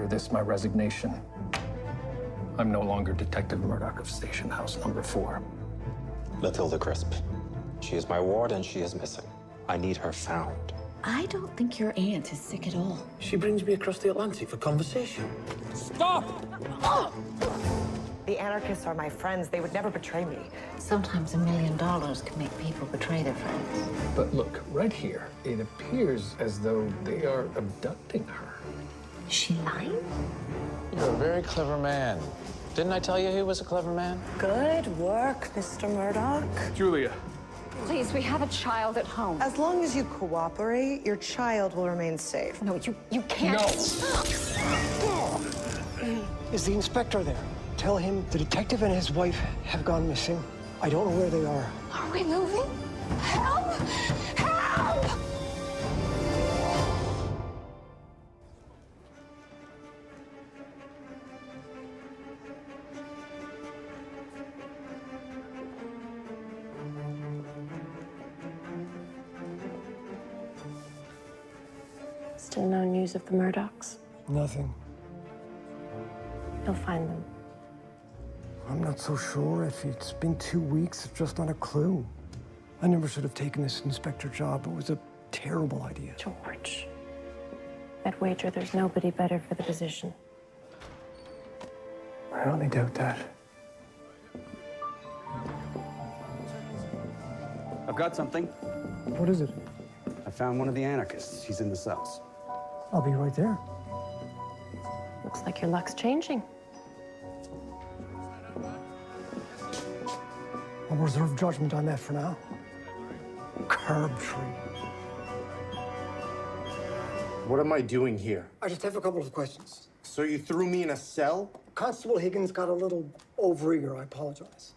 Consider this my resignation. I'm no longer Detective Μέρντοχ of Station House number 4. Matilda Crisp. She is my ward and she is missing. I need her found. I don't think your aunt is sick at all. She brings me across the Atlantic for conversation. Stop! The anarchists are my friends. They would never betray me. Sometimes $1 million can make people betray their friends. But look, right here, it appears as though they are abducting her. Is she lying? You're a very clever man. Didn't I tell you he was a clever man? Good work, Mr. Μέρντοχ. Julia. Please, we have a child at home. As long as you cooperate, your child will remain safe. No, you can't. No! Is the inspector there? Tell him the detective and his wife have gone missing. I don't know where they are. Are we moving? Help! Help! Still no news of the Murdochs? Nothing. You'll find them. I'm not so sure. If it's been 2 weeks, it's just not a clue. I never should have taken this inspector job. It was a terrible idea. George, I'd wager there's nobody better for the position. I only doubt that. I've got something. What is it? I found one of the anarchists. He's in the cells. I'll be right there. Looks like your luck's changing. I'll reserve judgment on that for now. Crabbtree. What am I doing here? I just have a couple of questions. So you threw me in a cell? Constable Higgins got a little overeager. I apologize.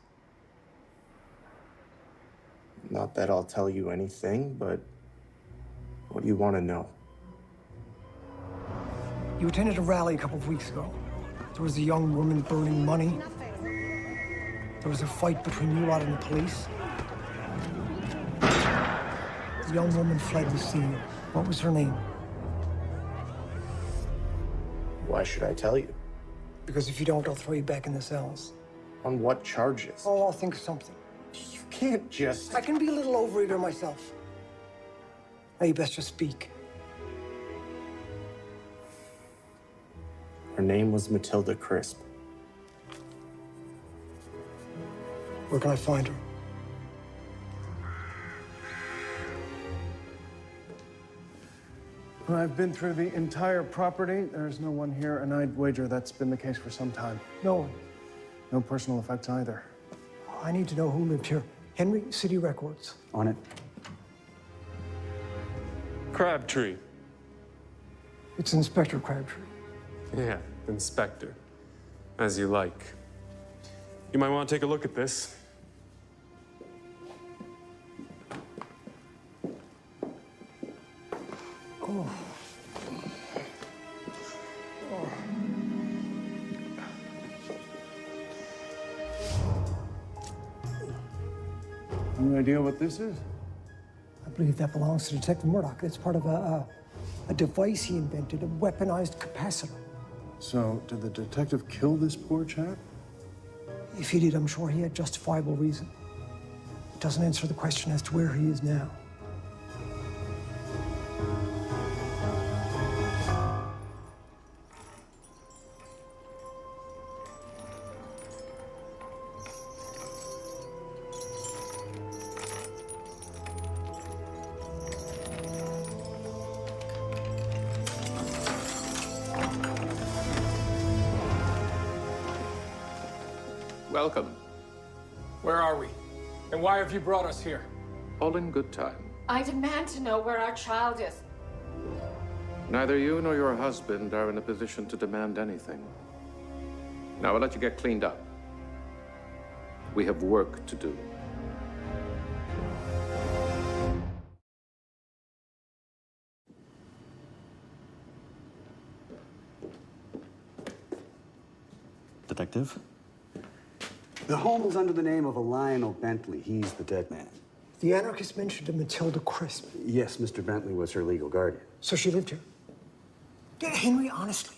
Not that I'll tell you anything, but what do you want to know? You attended a rally a couple of weeks ago. There was a young woman burning money. There was a fight between you lot and the police. The young woman fled the scene. What was her name? Why should I tell you? Because if you don't, I'll throw you back in the cells. On what charges? Oh, I'll think of something. You can't just... I can be a little overeater myself. Now you best just speak. Her name was Matilda Crisp. Where can I find her? I've been through the entire property. There's no one here, and I'd wager that's been the case for some time. No one. No personal effects either. I need to know who lived here. Henry, City Records. On it. Crabtree. It's Inspector Crabtree. Yeah, Inspector. As you like. You might want to take a look at this. Oh. Any idea what this is? I believe that belongs to Detective Μέρντοχ. It's part of a device he invented, a weaponized capacitor. So, did the detective kill this poor chap? If he did, I'm sure he had justifiable reason. It doesn't answer the question as to where he is now. Welcome. Where are we? And why have you brought us here? All in good time. I demand to know where our child is. Neither you nor your husband are in a position to demand anything. Now I'll let you get cleaned up. We have work to do. Detective? The home is under the name of a Lionel Bentley. He's the dead man. The anarchist mentioned a Matilda Crisp. Yes, Mr. Bentley was her legal guardian. So she lived here? Yeah, Henry, honestly,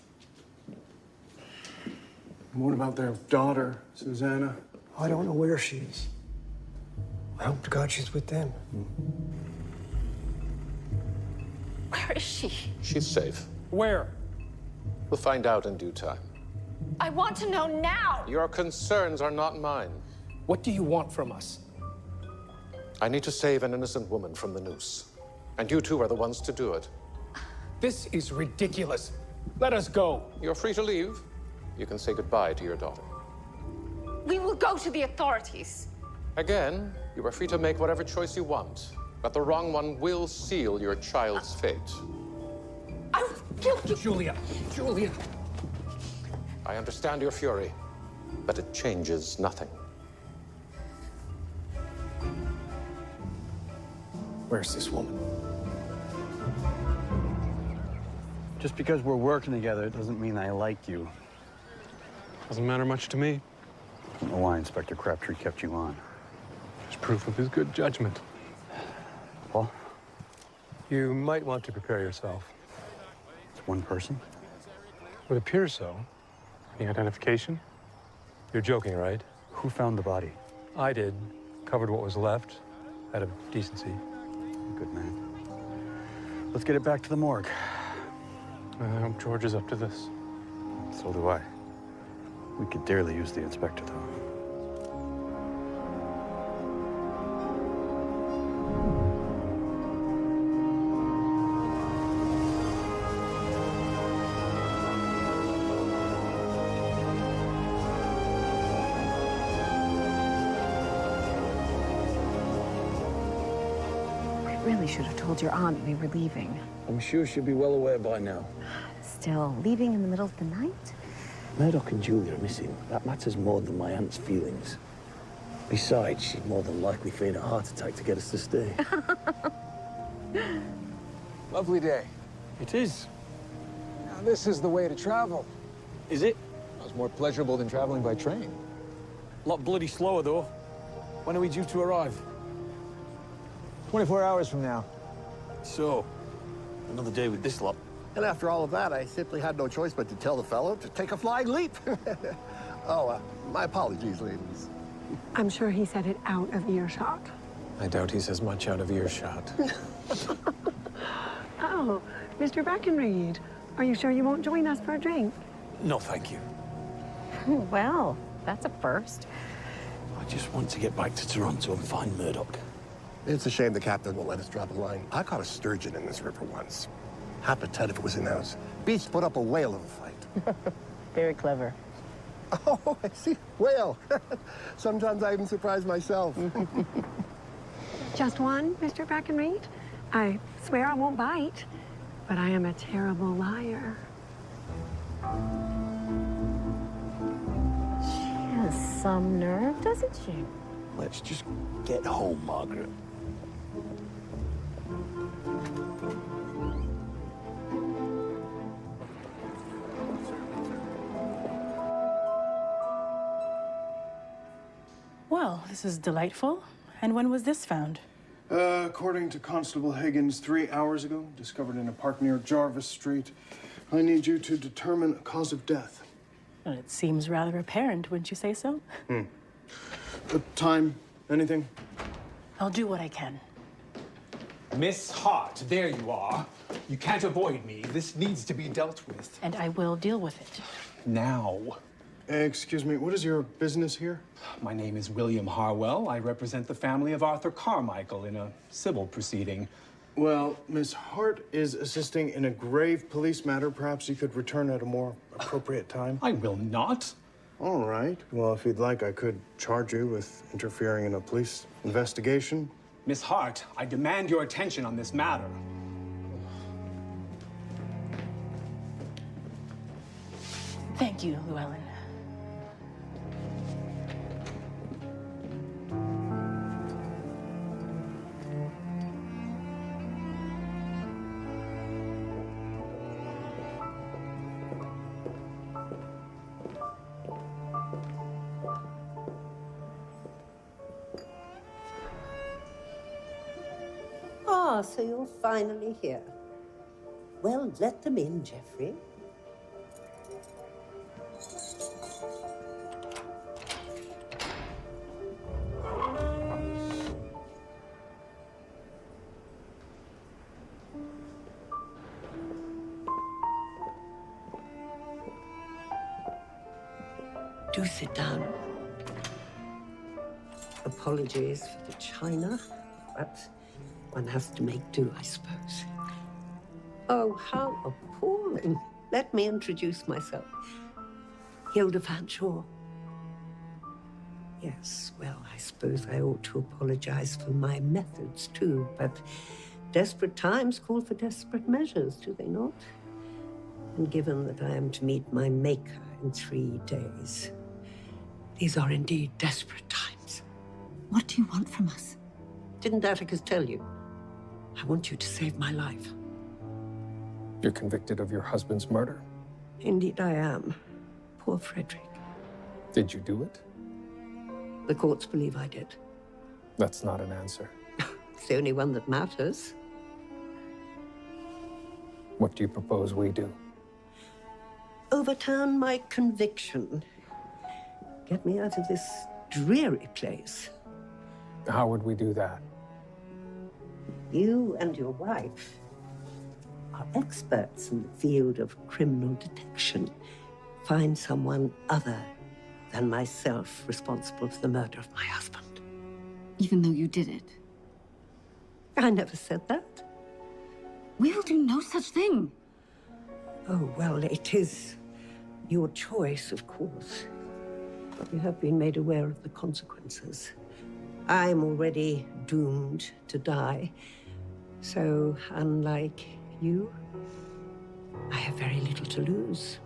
What about their daughter, Susanna? I don't know where she is. I hope to God she's with them. Where is she? She's safe. Where? We'll find out in due time. I want to know now! Your concerns are not mine. What do you want from us? I need to save an innocent woman from the noose. And you two are the ones to do it. This is ridiculous. Let us go. You're free to leave. You can say goodbye to your daughter. We will go to the authorities. Again, you are free to make whatever choice you want, but the wrong one will seal your child's fate. I will kill you. Julia, Julia. I understand your fury, but it changes nothing. Where's this woman? Just because we're working together doesn't mean I like you. Doesn't matter much to me. I don't know why Inspector Crabtree kept you on. Just proof of his good judgment. Well? You might want to prepare yourself. It's one person? It appears so. Any identification? You're joking, right? Who found the body? I did. Covered what was left, out of decency. Good man. Let's get it back to the morgue. I hope George is up to this. So do I. We could dearly use the inspector, though. We really should have told your aunt we were leaving. I'm sure she'll be well aware by now. Still, leaving in the middle of the night? Murdoch and Julia are missing. That matters more than my aunt's feelings. Besides, she'd more than likely feign a heart attack to get us to stay. Lovely day. It is. Now, this is the way to travel. Is it? It's more pleasurable than traveling by train. A lot bloody slower, though. When are we due to arrive? 24 hours from now. So, another day with this lot. And after all of that, I simply had no choice but to tell the fellow to take a flying leap. My apologies, ladies. I'm sure he said it out of earshot. I doubt he says much out of earshot. Oh, Mr. Brackenreed, are you sure you won't join us for a drink? No, thank you. Well, that's a first. I just want to get back to Toronto and find Murdoch. It's a shame the captain won't let us drop a line. I caught a sturgeon in this river once. Half a ton if it was announced. Beast put up a whale of a fight. Very clever. Oh, I see. Whale. Sometimes I even surprise myself. Just one, Mr. Brackenreed? I swear I won't bite, but I am a terrible liar. She has some nerve, doesn't she? Let's just get home, Margaret. Well, this is delightful. And when was this found? According to Constable Higgins, 3 hours ago, discovered in a park near Jarvis Street. I need you to determine a cause of death. Well, it seems rather apparent, wouldn't you say so? Time, anything? I'll do what I can. Miss Hart, there you are. You can't avoid me. This needs to be dealt with. And I will deal with it. Now. Excuse me, what is your business here? My name is William Harwell. I represent the family of Arthur Carmichael in a civil proceeding. Well, Miss Hart is assisting in a grave police matter. Perhaps you could return at a more appropriate time. I will not. All right. Well, if you'd like, I could charge you with interfering in a police investigation. Miss Hart, I demand your attention on this matter. Thank you, Llewellyn. Ah, so you're finally here. Well, let them in, Geoffrey. Do sit down. Apologies for the china, but one has to make do, I suppose. Oh, how appalling. Let me introduce myself. Hilda Fanshawe. Yes, well, I suppose I ought to apologize for my methods, too, but desperate times call for desperate measures, do they not? And given that I am to meet my maker in 3 days, these are indeed desperate times. What do you want from us? Didn't Atticus tell you? I want you to save my life. You're convicted of your husband's murder? Indeed I am. Poor Frederick. Did you do it? The courts believe I did. That's not an answer. It's the only one that matters. What do you propose we do? Overturn my conviction. Get me out of this dreary place. How would we do that? You and your wife are experts in the field of criminal detection. Find someone other than myself responsible for the murder of my husband. Even though you did it? I never said that. We'll do no such thing. Oh, well, it is your choice, of course. But you have been made aware of the consequences. I'm already doomed to die. So, unlike you, I have very little to lose.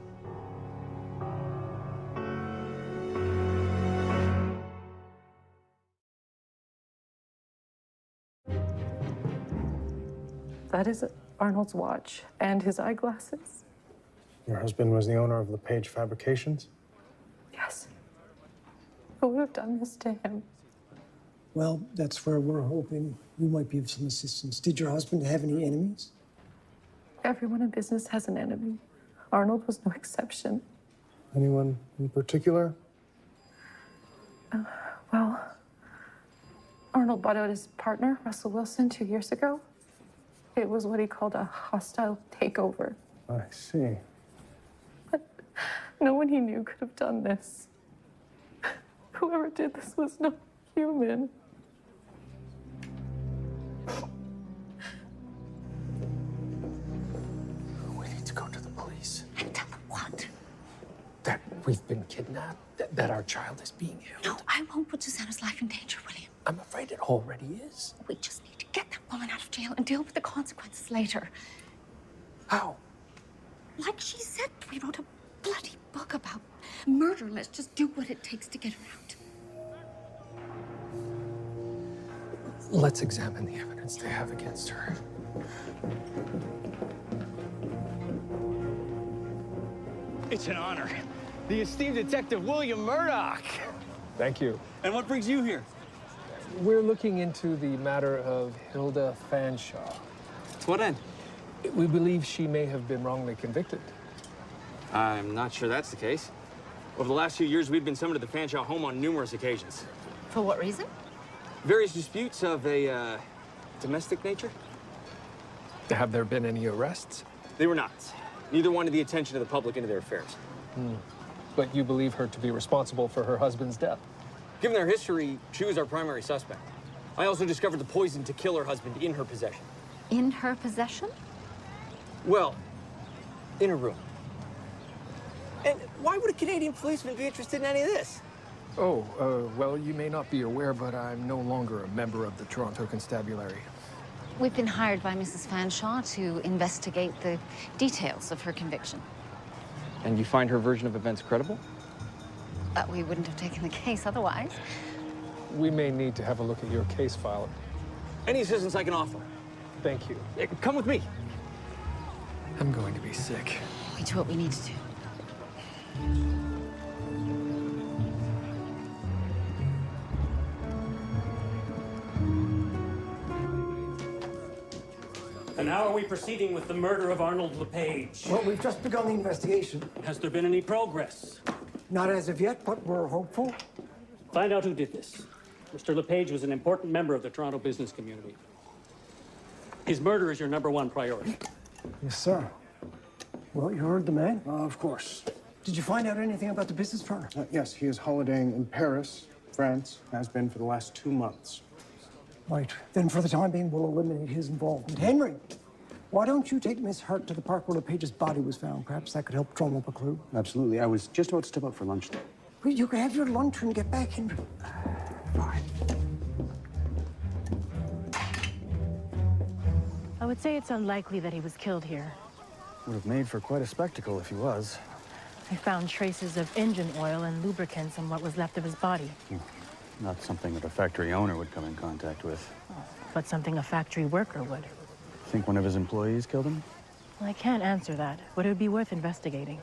That is Arnold's watch and his eyeglasses. Your husband was the owner of LePage Fabrications? Yes. Who would have done this to him? Well, that's where we're hoping we might be of some assistance. Did your husband have any enemies? Everyone in business has an enemy. Arnold was no exception. Anyone in particular? Well, Arnold bought out his partner, Russell Wilson, 2 years ago. It was what he called a hostile takeover. I see. But no one he knew could have done this. Whoever did this was not human. We need to go to the police. And tell them what? That we've been kidnapped, that our child is being held. No, I won't put Susanna's life in danger, William. I'm afraid it already is. We just need to get that woman out of jail and deal with the consequences later. How? Like she said, we wrote a bloody book about murder. Let's just do what it takes to get her out. Let's examine the evidence they have against her. It's an honor. The esteemed Detective William Murdoch. Thank you. And what brings you here? We're looking into the matter of Hilda Fanshawe. To what end? We believe she may have been wrongly convicted. I'm not sure that's the case. Over the last few years, we've been summoned to the Fanshawe home on numerous occasions. For what reason? Various disputes of a domestic nature. Have there been any arrests? They were not. Neither wanted the attention of the public into their affairs. But you believe her to be responsible for her husband's death? Given their history, she was our primary suspect. I also discovered the poison to kill her husband in her possession. In her possession? Well, in her room. And why would a Canadian policeman be interested in any of this? Oh, well, you may not be aware, but I'm no longer a member of the Toronto Constabulary. We've been hired by Mrs. Fanshawe to investigate the details of her conviction. And you find her version of events credible? We wouldn't have taken the case otherwise. We may need to have a look at your case file. Any assistance I can offer. Thank you. Come with me. I'm going to be sick. We do what we need to do. And how are we proceeding with the murder of Arnold LePage? Well, we've just begun the investigation. Has there been any progress? Not as of yet, but we're hopeful. Find out who did this. Mr. LePage was an important member of the Toronto business community. His murder is your #1 priority. Yes, sir. Well, you heard the man. Of course. Did you find out anything about the business partner? Yes, he is holidaying in Paris, France, has been for the last 2 months. Right. Then for the time being, we'll eliminate his involvement. Henry, why don't you take Miss Hart to the park where LePage's body was found? Perhaps that could help drum up a clue. Absolutely. I was just about to step out for lunch, though. Well, you can have your lunch and get back, Henry. Fine. I would say it's unlikely that he was killed here. Would have made for quite a spectacle if he was. I found traces of engine oil and lubricants on what was left of his body. Not something that a factory owner would come in contact with. But something a factory worker would. Think one of his employees killed him? Well, I can't answer that, but it would be worth investigating.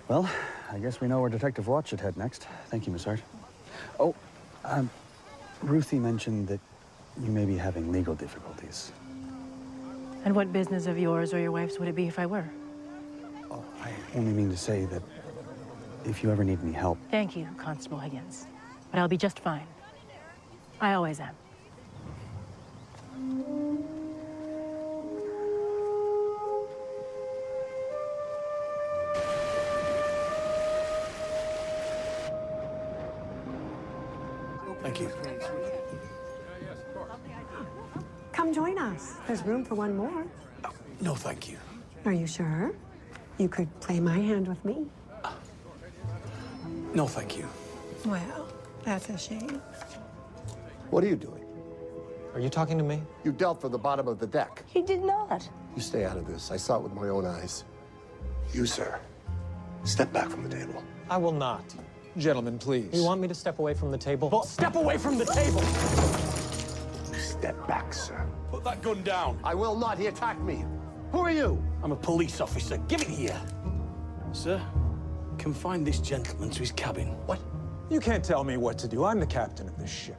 Well, I guess we know where Detective Watts should head next. Thank you, Miss Hart. Oh, Ruthie mentioned that you may be having legal difficulties. And what business of yours or your wife's would it be if I were? Oh, I only mean to say that if you ever need any help... Thank you, Constable Higgins. But I'll be just fine. I always am. Thank you. Come join us. There's room for one more. No, thank you. Are you sure? You could play my hand with me. No, thank you. Well, that's a shame. What are you doing? Are you talking to me? You dealt for the bottom of the deck. He did not. You stay out of this. I saw it with my own eyes. You, sir, step back from the table. I will not. Gentlemen, please. You want me to step away from the table? Well, step away from the table! Step back, sir. Put that gun down. I will not. He attacked me. Who are you? I'm a police officer. Give it here. Sir, confine this gentleman to his cabin. What? You can't tell me what to do. I'm the captain of this ship.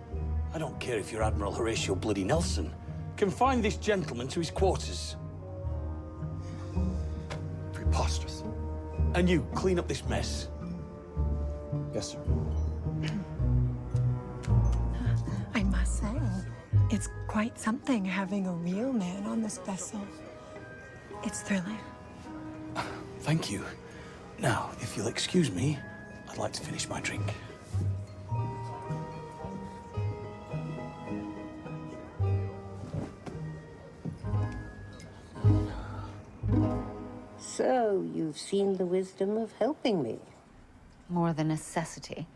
I don't care if you're Admiral Horatio Bloody Nelson. Confine this gentleman to his quarters. Preposterous. And you, clean up this mess. Yes, sir. I must say, it's quite something having a real man on this vessel. It's thrilling. Thank you. Now, if you'll excuse me, I'd like to finish my drink. So, you've seen the wisdom of helping me. More the necessity.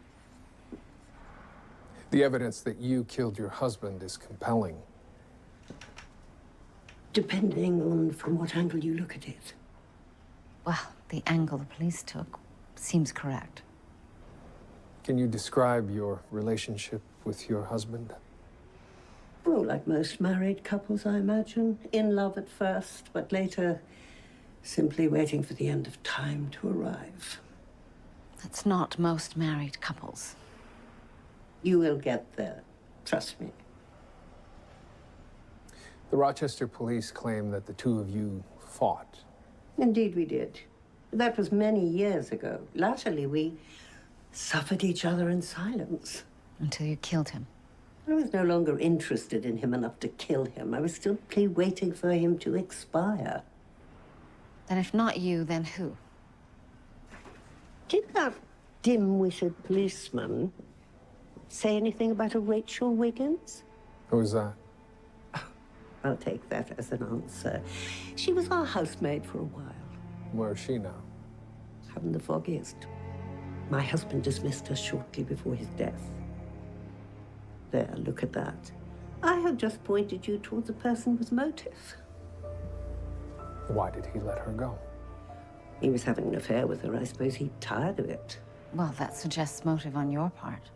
The evidence that you killed your husband is compelling. Depending on from what angle you look at it. Well, the angle the police took seems correct. Can you describe your relationship with your husband? Well, like most married couples, I imagine. In love at first, but later simply waiting for the end of time to arrive. That's not most married couples. You will get there. Trust me. The Rochester police claim that the two of you fought. Indeed we did. That was many years ago. Latterly, we suffered each other in silence. Until you killed him. I was no longer interested in him enough to kill him. I was simply waiting for him to expire. Then if not you, then who? Did that dim-witted policeman say anything about a Rachel Wiggins? Who was that? I'll take that as an answer. She was our housemaid for a while. Where is she now? Haven't the foggiest. My husband dismissed her shortly before his death. There, look at that. I have just pointed you towards a person with motive. Why did he let her go? He was having an affair with her. I suppose he'd tired of it. Well, that suggests motive on your part.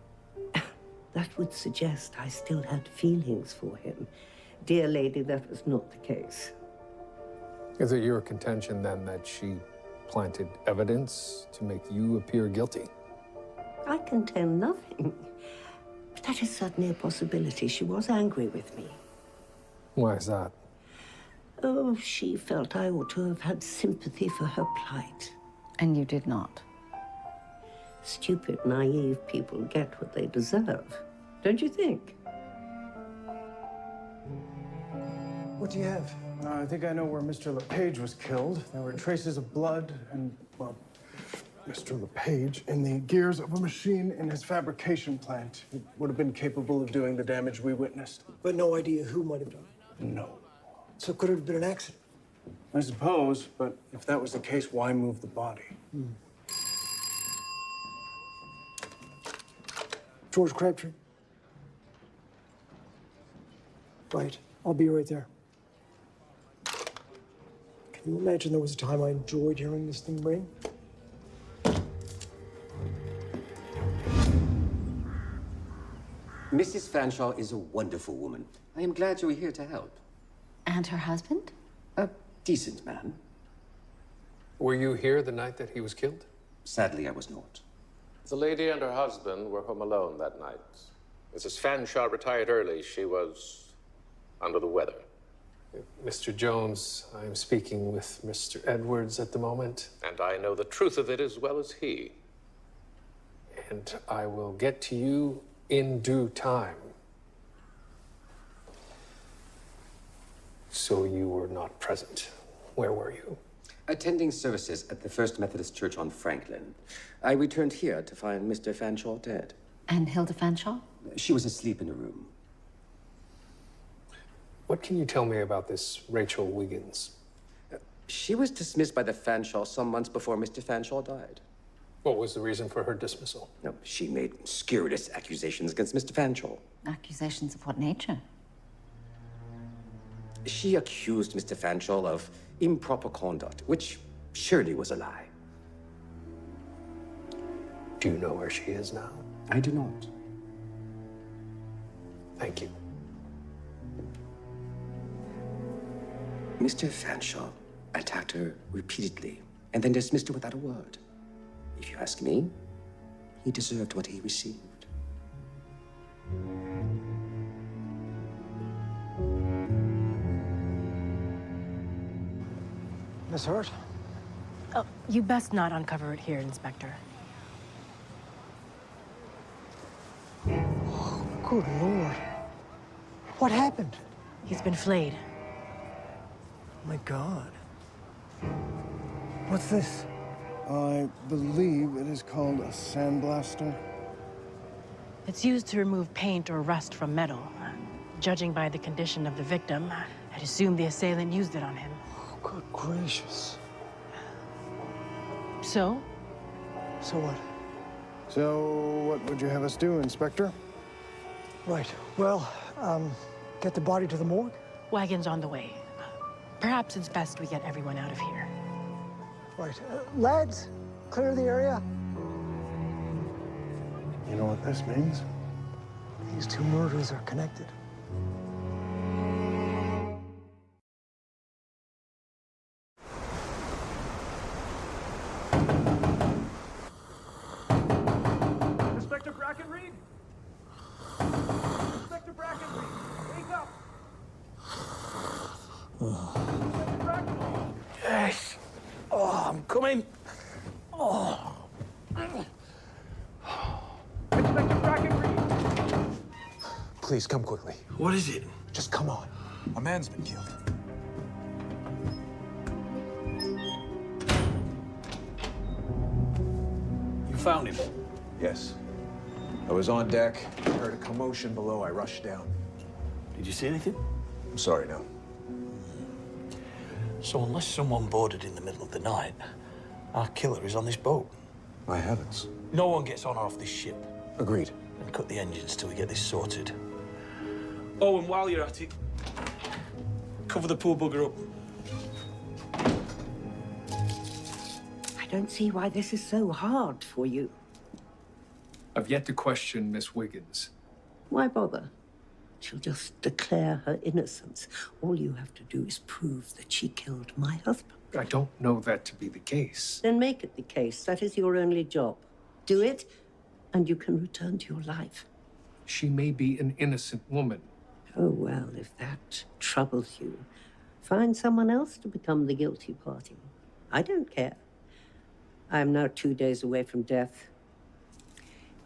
That would suggest I still had feelings for him. Dear lady, that was not the case. Is it your contention, then, that she planted evidence to make you appear guilty? I contend nothing. But that is certainly a possibility. She was angry with me. Why is that? Oh, she felt I ought to have had sympathy for her plight. And you did not. Stupid, naive people get what they deserve. Don't you think? What do you have? I think I know where Mr. LePage was killed. There were traces of blood and, well, Mr. LePage in the gears of a machine in his fabrication plant. It would have been capable of doing the damage we witnessed. But no idea who might have done it. No. So could it have been an accident? I suppose, but if that was the case, why move the body? George Crabtree. Right. I'll be right there. Can you imagine there was a time I enjoyed hearing this thing ring? Mrs. Fanshawe is a wonderful woman. I am glad you were here to help. And her husband? A decent man. Were you here the night that he was killed? Sadly, I was not. The lady and her husband were home alone that night. Mrs. Fanshawe retired early. She was under the weather. Mr. Jones, I'm speaking with Mr. Edwards at the moment. And I know the truth of it as well as he. And I will get to you in due time. So you were not present. Where were you? Attending services at the First Methodist Church on Franklin. I returned here to find Mr. Fanshawe dead. And Hilda Fanshawe? She was asleep in a room. What can you tell me about this Rachel Wiggins? She was dismissed by the Fanshawe some months before Mr. Fanshawe died. What was the reason for her dismissal? No, she made scurrilous accusations against Mr. Fanshawe. Accusations of what nature? She accused Mr. Fanshawe of improper conduct, which surely was a lie. Do you know where she is now? I do not. Thank you. Mr. Fanshawe attacked her repeatedly and then dismissed her without a word. If you ask me, he deserved what he received. Miss Hurt? Oh, you best not uncover it here, Inspector. Oh, good Lord. What happened? He's been flayed. Oh, my God. What's this? I believe it is called a sandblaster. It's used to remove paint or rust from metal. Judging by the condition of the victim, I'd assume the assailant used it on him. Oh, good gracious. So? So what? So what would you have us do, Inspector? Right. Well, get the body to the morgue? Wagon's on the way. Perhaps it's best we get everyone out of here. Right. Lads, clear the area. You know what this means? These two murders are connected. Inspector Brackenreed? Inspector Brackenreed, wake up! Inspector Brackenreed! Yes. Oh, I'm coming. Oh. Inspector Brackenreed! Please, come quickly. What is it? Just come on. A man's been killed. You found him? Yes. I was on deck, heard a commotion below, I rushed down. Did you see anything? I'm sorry, no. So unless someone boarded in the middle of the night, our killer is on this boat. My heavens. No one gets on or off this ship. Agreed. And cut the engines till we get this sorted. Oh, and while you're at it, cover the poor bugger up. I don't see why this is so hard for you. I've yet to question Miss Wiggins. Why bother? She'll just declare her innocence. All you have to do is prove that she killed my husband. I don't know that to be the case. Then make it the case. That is your only job. Do it, and you can return to your life. She may be an innocent woman. Oh, well, if that troubles you, find someone else to become the guilty party. I don't care. I am now 2 days away from death,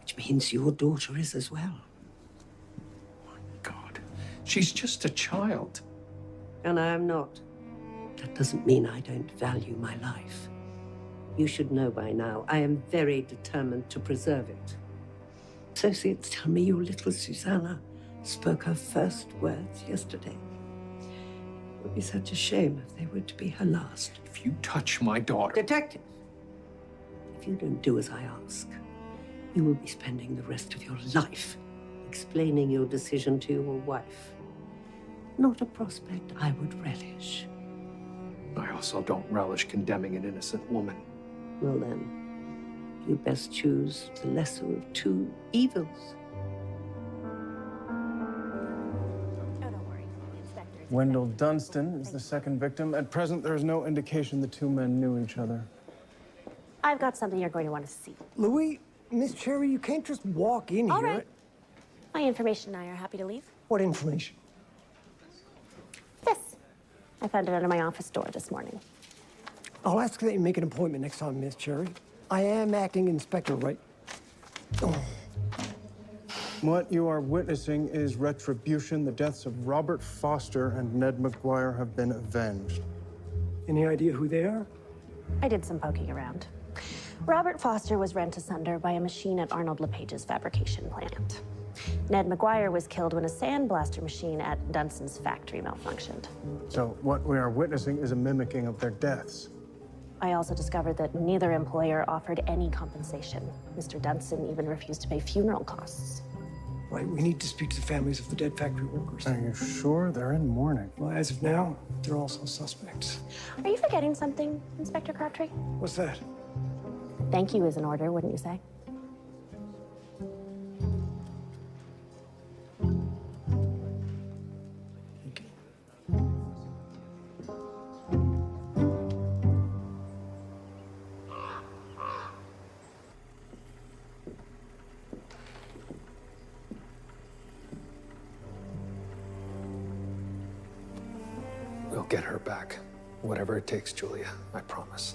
which means your daughter is as well. She's just a child. And I am not. That doesn't mean I don't value my life. You should know by now, I am very determined to preserve it. Associates tell me your little Susanna spoke her first words yesterday. It would be such a shame if they were to be her last. If you touch my daughter... Detective! If you don't do as I ask, you will be spending the rest of your life explaining your decision to your wife. Not a prospect I would relish. I also don't relish condemning an innocent woman. Well then, you best choose the lesser of two evils. Wendell Dunstan is the second victim. At present, there is no indication the two men knew each other. I've got something you're going to want to see. Louis, Miss Cherry, you can't just walk in All here. right. My information and I are happy to leave. What information? This. I found it under my office door this morning. I'll ask that you make an appointment next time, Miss Cherry. I am acting inspector, right? Oh. What you are witnessing is retribution. The deaths of Robert Foster and Ned McGuire have been avenged. Any idea who they are? I did some poking around. Robert Foster was rent asunder by a machine at Arnold LePage's fabrication plant. Ned McGuire was killed when a sandblaster machine at Dunstan's factory malfunctioned. So what we are witnessing is a mimicking of their deaths. I also discovered that neither employer offered any compensation. Mr. Dunstan even refused to pay funeral costs. Right, we need to speak to the families of the dead factory workers. Are you sure? They're in mourning. Well, as of now, they're also suspects. Are you forgetting something, Inspector Crabtree? What's that? Thank you is in order, wouldn't you say? We'll get her back. Whatever it takes, Julia. I promise.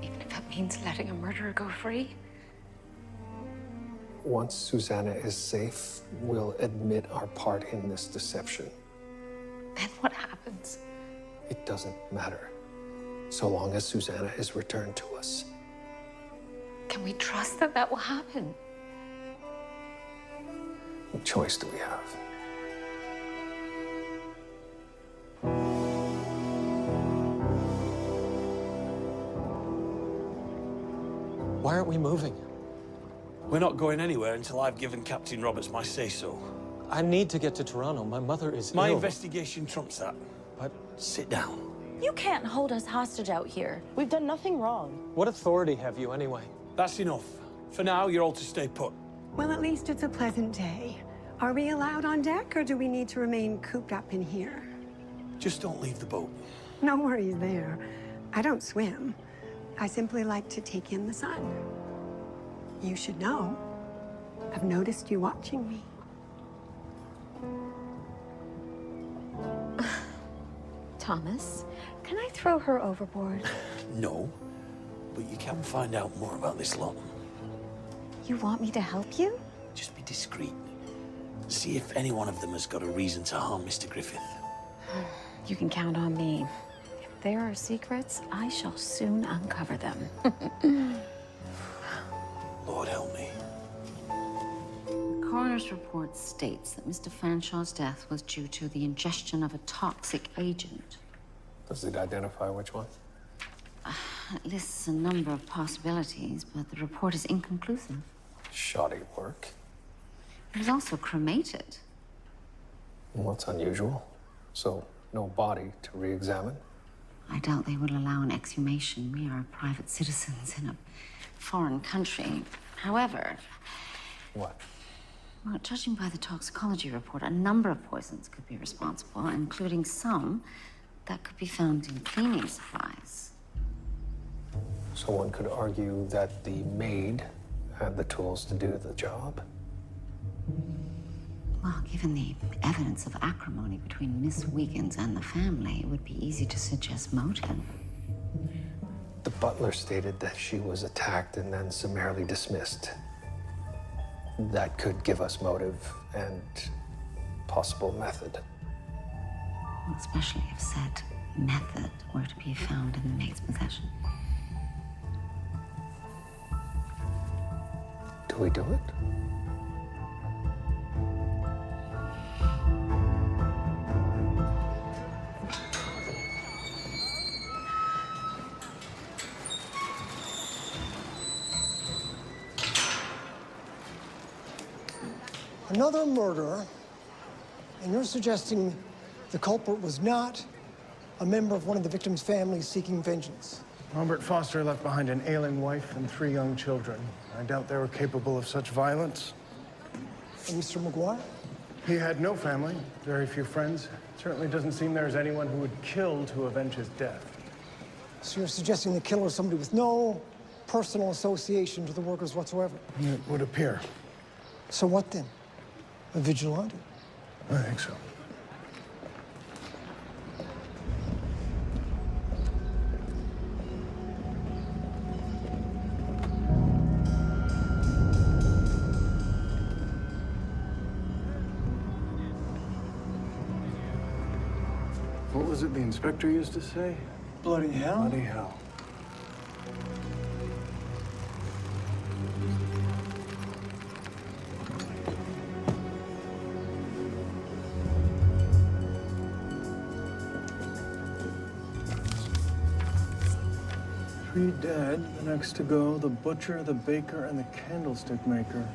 Even if it means letting a murderer go free? Once Susanna is safe, we'll admit our part in this deception. Then what happens? It doesn't matter, so long as Susanna is returned to us. Can we trust that that will happen? What choice do we have? Why aren't we moving? We're not going anywhere until I've given Captain Roberts my say-so. I need to get to Toronto. My mother is My ill. investigation trumps that. But sit down. You can't hold us hostage out here. We've done nothing wrong. What authority have you anyway? That's enough. For now, you're all to stay put. Well, at least it's a pleasant day. Are we allowed on deck, or do we need to remain cooped up in here? Just don't leave the boat. No worries there. I don't swim. I simply like to take in the sun. You should know. I've noticed you watching me. Thomas, can I throw her overboard? No, but you can find out more about this lot. You want me to help you? Just be discreet. See if any one of them has got a reason to harm Mr. Griffith. You can count on me. If there are secrets, I shall soon uncover them. Lord help me. The coroner's report states that Mr. Fanshaw's death was due to the ingestion of a toxic agent. Does it identify which one? It lists a number of possibilities, but the report is inconclusive. Shoddy work. It was also cremated. Well, that's unusual. So, no body to re-examine? I doubt they would allow an exhumation. We are private citizens in a foreign country. However... What? Well, judging by the toxicology report, a number of poisons could be responsible, including some that could be found in cleaning supplies. So one could argue that the maid had the tools to do the job? Well, given the evidence of acrimony between Miss Wiggins and the family, it would be easy to suggest motive. The butler stated that she was attacked and then summarily dismissed. That could give us motive and possible method. Especially if said method were to be found in the maid's possession. Do we do it? Another murderer, and you're suggesting the culprit was not a member of one of the victims' families seeking vengeance. Robert Foster left behind an ailing wife and 3 young children. I doubt they were capable of such violence. And Mr. McGuire? He had no family, very few friends. Certainly doesn't seem there's anyone who would kill to avenge his death. So you're suggesting the killer is somebody with no personal association to the workers whatsoever? It would appear. So what then? A vigilante? I think so. What was it the inspector used to say? Bloody hell? Bloody hell. Three dead, the next to go, the butcher, the baker, and the candlestick maker.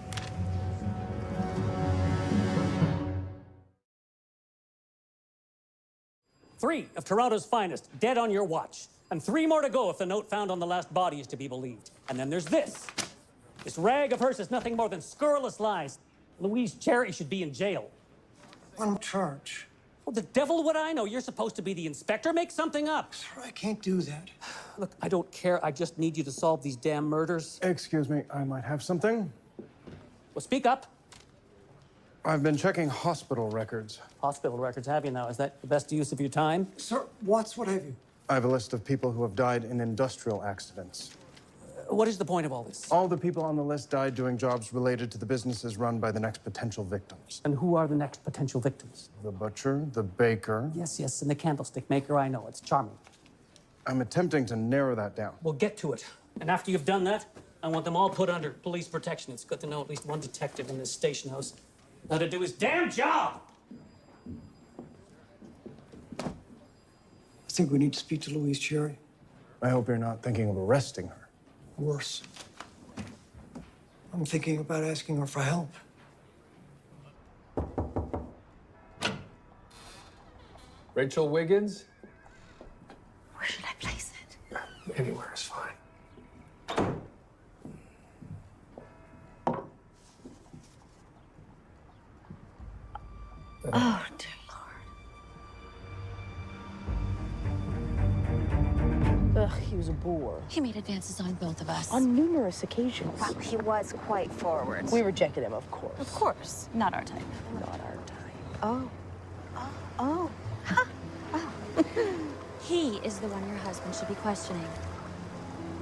Three of Toronto's finest, dead on your watch. And 3 more to go if the note found on the last body is to be believed. And then there's this. This rag of hers is nothing more than scurrilous lies. Louise Cherry should be in jail. On charge. Well, the devil would I know? You're supposed to be the inspector. Make something up. Sir, I can't do that. Look, I don't care. I just need you to solve these damn murders. Excuse me, I might have something. Well, speak up. I've been checking hospital records. Hospital records, have you now? Is that the best use of your time? Sir, Watts, what have you? I have a list of people who have died in industrial accidents. What is the point of all this? All the people on the list died doing jobs related to the businesses run by the next potential victims. And who are the next potential victims? The butcher, the baker. Yes, and the candlestick maker, I know. It's charming. I'm attempting to narrow that down. We'll get to it. And after you've done that, I want them all put under police protection. It's good to know at least one detective in this station house how to do his damn job. I think we need to speak to Louise Cherry. I hope you're not thinking of arresting her. Worse. I'm thinking about asking her for help. Rachel Wiggins? Where should I place it? Anywhere is fine. Oh, dear Ugh, he was a bore. He made advances on both of us. On numerous occasions. Well, he was quite forward. We rejected him, of course. Of course. Not our type. Not our type. Oh. Oh. Ha. Wow. He is the one your husband should be questioning.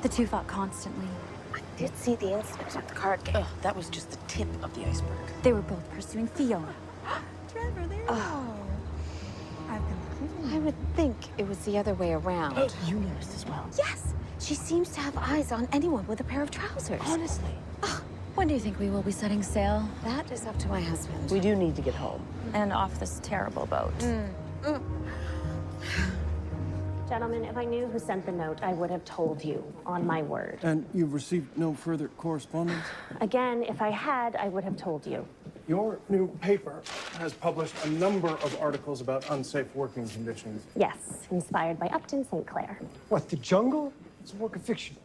The two fought constantly. I did see the incident at the card game. Ugh, that was just the tip of the iceberg. They were both pursuing Fiona. Trevor, there you are. I've been kidding. I would think it was the other way around. You noticed as well. Yes. She seems to have eyes on anyone with a pair of trousers. Honestly. When do you think we will be setting sail? That is up to my husband. We do need to get home. And off this terrible boat. Gentlemen, if I knew who sent the note, I would have told you, on my word. And you've received no further correspondence? Again, if I had, I would have told you. Your new paper has published a number of articles about unsafe working conditions. Yes, inspired by Upton St. Clair. What, The Jungle? It's a work of fiction.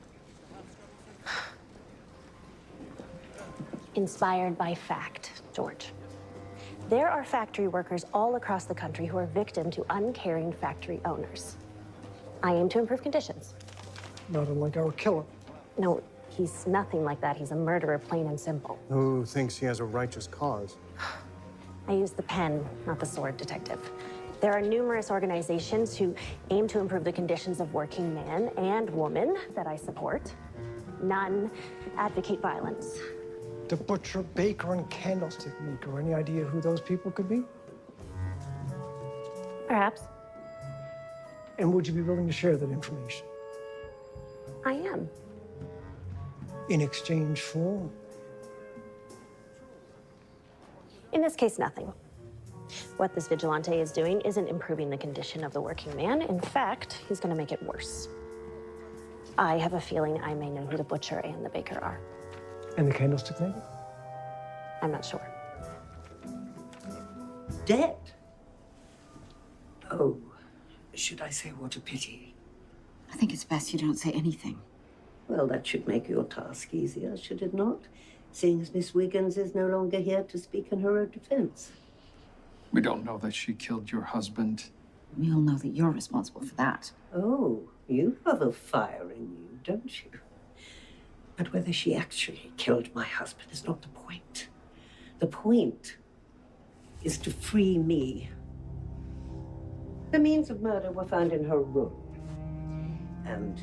Inspired by fact, George. There are factory workers all across the country who are victim to uncaring factory owners. I aim to improve conditions. Not unlike our killer. No, he's nothing like that. He's a murderer, plain and simple. Who thinks he has a righteous cause? I use the pen, not the sword, Detective. There are numerous organizations who aim to improve the conditions of working man and woman that I support. None advocate violence. The butcher, baker, and candlestick maker. Any idea who those people could be? Perhaps. And would you be willing to share that information? I am. In exchange for? In this case, nothing. What this vigilante is doing isn't improving the condition of the working man. In fact, he's going to make it worse. I have a feeling I may know who the butcher and the baker are. And the candlestick maker? I'm not sure. Dead? Oh, should I say what a pity? I think it's best you don't say anything. Well, that should make your task easier, should it not? Seeing as Miss Wiggins is no longer here to speak in her own defense. We don't know that she killed your husband. We all know that you're responsible for that. Oh, you have a fire in you, don't you? But whether she actually killed my husband is not the point. The point is to free me. The means of murder were found in her room. And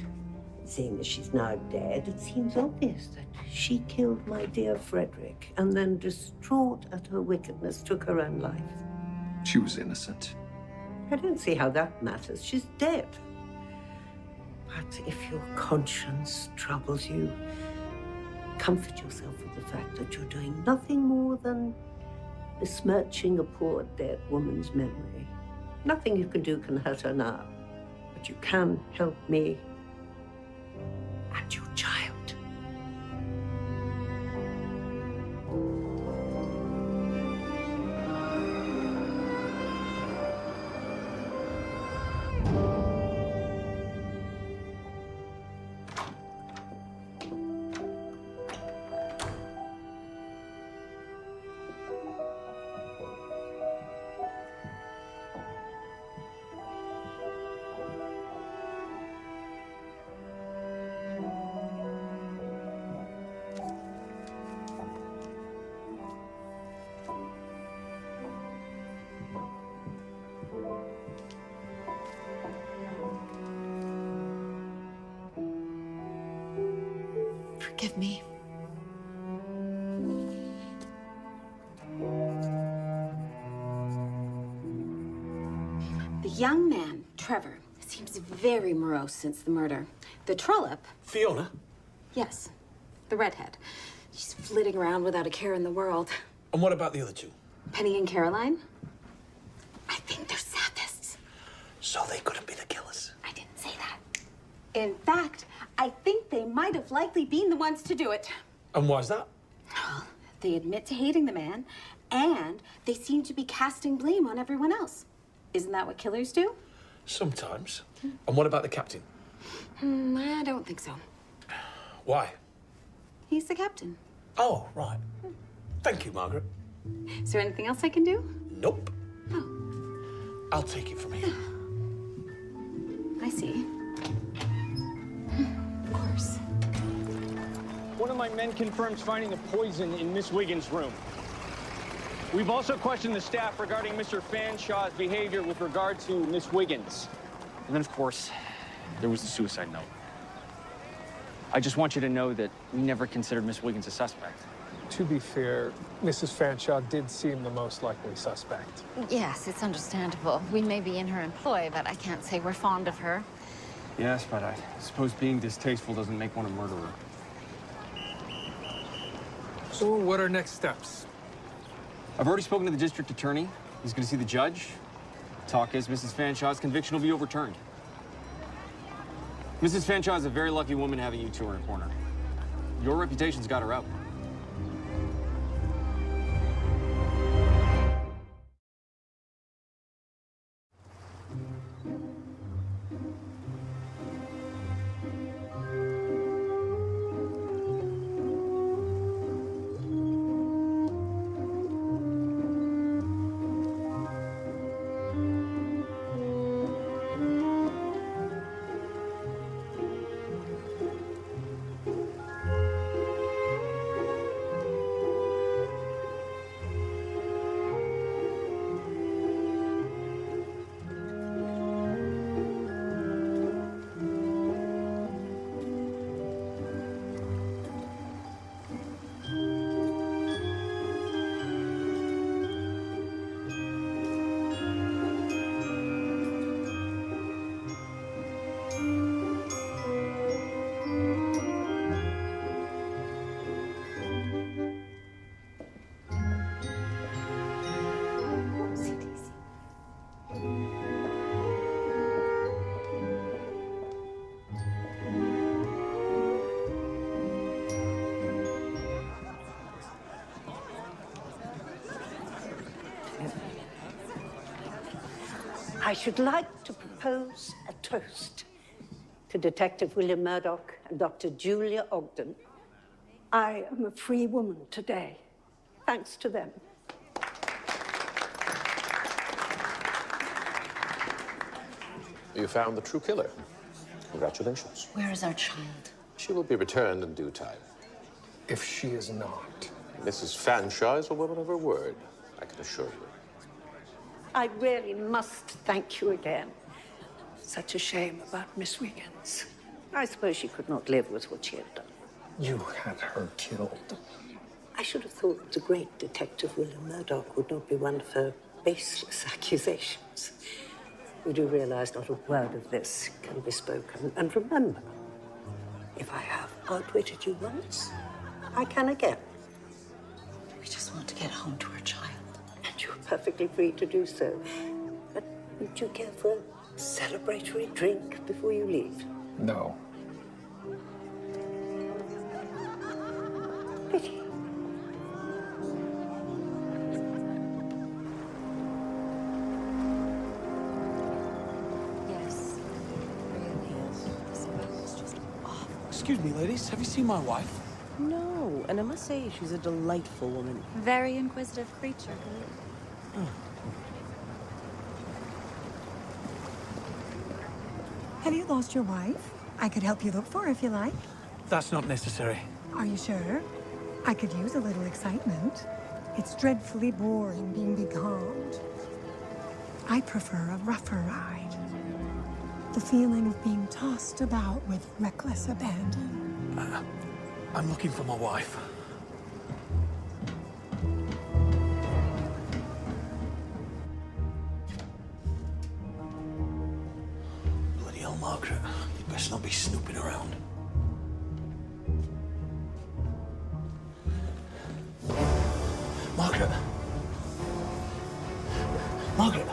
seeing as she's now dead, it seems obvious that she killed my dear Frederick and then, distraught at her wickedness, took her own life. She was innocent. I don't see how that matters. She's dead. But if your conscience troubles you, comfort yourself with the fact that you're doing nothing more than besmirching a poor dead woman's memory. Nothing you can do can hurt her now, but you can help me and your child. Forgive me. The young man, Trevor, seems very morose since the murder. The trollop... Fiona? Yes, the redhead. She's flitting around without a care in the world. And what about the other two? Penny and Caroline? I think they're sadists. So they couldn't be the killers. I didn't say that. In fact, I think they might have likely been the ones to do it. And why's that? Well, they admit to hating the man, and they seem to be casting blame on everyone else. Isn't that what killers do? Sometimes. And what about the captain? I don't think so. Why? He's the captain. Oh, right. Thank you, Margaret. Is there anything else I can do? Nope. Oh. I'll take it from here. I see. Of course. One of my men confirms finding a poison in Miss Wiggins' room. We've also questioned the staff regarding Mr. Fanshaw's behavior with regard to Miss Wiggins. And then, of course, there was the suicide note. I just want you to know that we never considered Miss Wiggins a suspect. To be fair, Mrs. Fanshawe did seem the most likely suspect. Yes, it's understandable. We may be in her employ, but I can't say we're fond of her. Yes, but I suppose being distasteful doesn't make one a murderer. So what are next steps? I've already spoken to the district attorney. He's going to see the judge. Talk is Mrs. Fanshaw's conviction will be overturned. Mrs. Fanshawe is a very lucky woman having you two in her corner. Your reputation's got her out. I should like to propose a toast to Detective William Murdoch and Dr. Julia Oggden. I am a free woman today, thanks to them. You found the true killer. Congratulations. Where is our child? She will be returned in due time. If she is not. Mrs. Fanshawe is a woman of her word, I can assure you. I really must thank you again. Such a shame about Miss Wiggins. I suppose she could not live with what she had done. You had her killed. I should have thought the great Detective William Murdoch would not be one of her baseless accusations. You do realize not a word of this can be spoken. And remember, if I have outwitted you once, I can again. We just want to get home to our child. And you're perfectly free to do so. But would you care for a celebratory drink before you leave? No. Pity. Yes, really. This boat is just awful. Excuse me, ladies. Have you seen my wife? No, and I must say she's a delightful woman. Very inquisitive creature. Oh. Have you lost your wife? I could help you look for her if you like. That's not necessary. Are you sure? I could use a little excitement. It's dreadfully boring being becalmed. I prefer a rougher ride. The feeling of being tossed about with reckless abandon. I'm looking for my wife. Bloody hell, Margaret. You'd best not be snooping around. Margaret. Margaret.